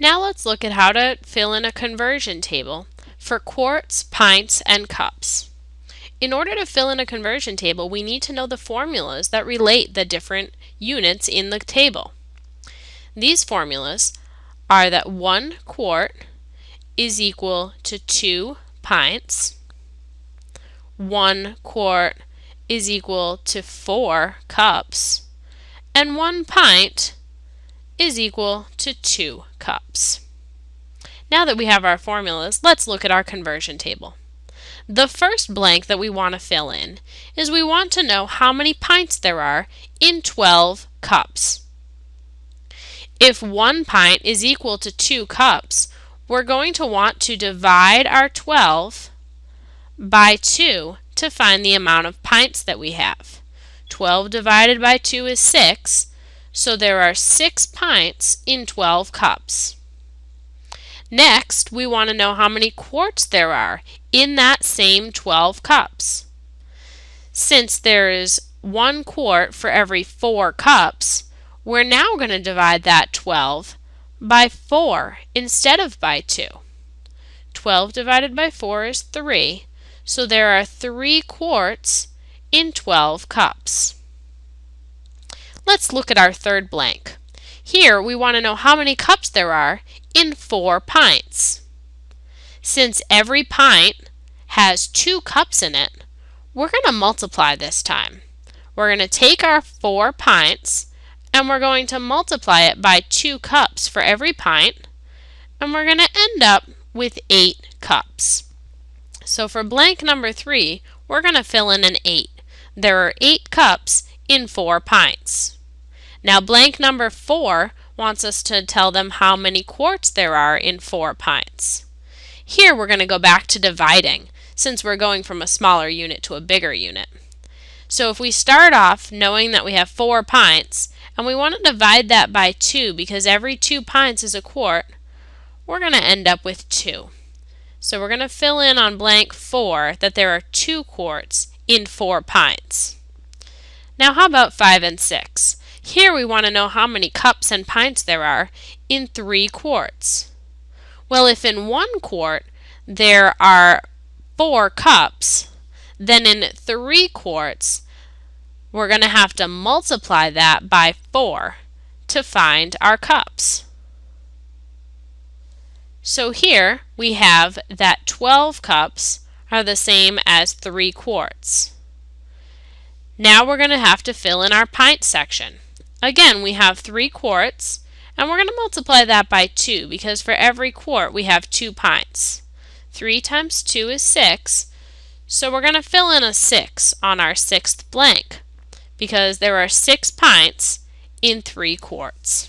Now let's look at how to fill in a conversion table for quarts, pints, and cups. In order to fill in a conversion table, we need to know the formulas that relate the different units in the table. These formulas are that 1 quart is equal to 2 pints, 1 quart is equal to 4 cups, and 1 pint is equal to 2 cups. Now that we have our formulas, let's look at our conversion table. The first blank that we want to fill in is we want to know how many pints there are in 12 cups. If 1 pint is equal to 2 cups, we're going to want to divide our 12 by 2 to find the amount of pints that we have. 12 divided by 2 is 6, so there are 6 pints in 12 cups. Next, we want to know how many quarts there are in that same 12 cups. Since there is 1 quart for every 4 cups, we're now going to divide that 12 by 4 instead of by 2. 12 divided by 4 is 3, so there are 3 quarts in 12 cups. Let's look at our third blank. Here we want to know how many cups there are in 4 pints. Since every pint has 2 cups in it, we're going to multiply this time. We're going to take our 4 pints and we're going to multiply it by 2 cups for every pint, and we're going to end up with 8 cups. So for blank number 3, we're going to fill in an 8. There are 8 cups in 4 pints. Now blank number 4 wants us to tell them how many quarts there are in 4 pints. Here we're going to go back to dividing, since we're going from a smaller unit to a bigger unit. So if we start off knowing that we have 4 pints, and we want to divide that by 2 because every 2 pints is a quart, we're going to end up with 2. So we're going to fill in on blank 4 that there are 2 quarts in 4 pints. Now how about 5 and 6? Here we want to know how many cups and pints there are in 3 quarts. Well, if in 1 quart there are 4 cups, then in 3 quarts we're going to have to multiply that by 4 to find our cups. So here we have that 12 cups are the same as 3 quarts. Now we're going to have to fill in our pint section. Again, we have 3 quarts, and we're going to multiply that by 2 because for every quart we have 2 pints. 3 times 2 is 6, so we're going to fill in a 6 on our 6th blank because there are 6 pints in 3 quarts.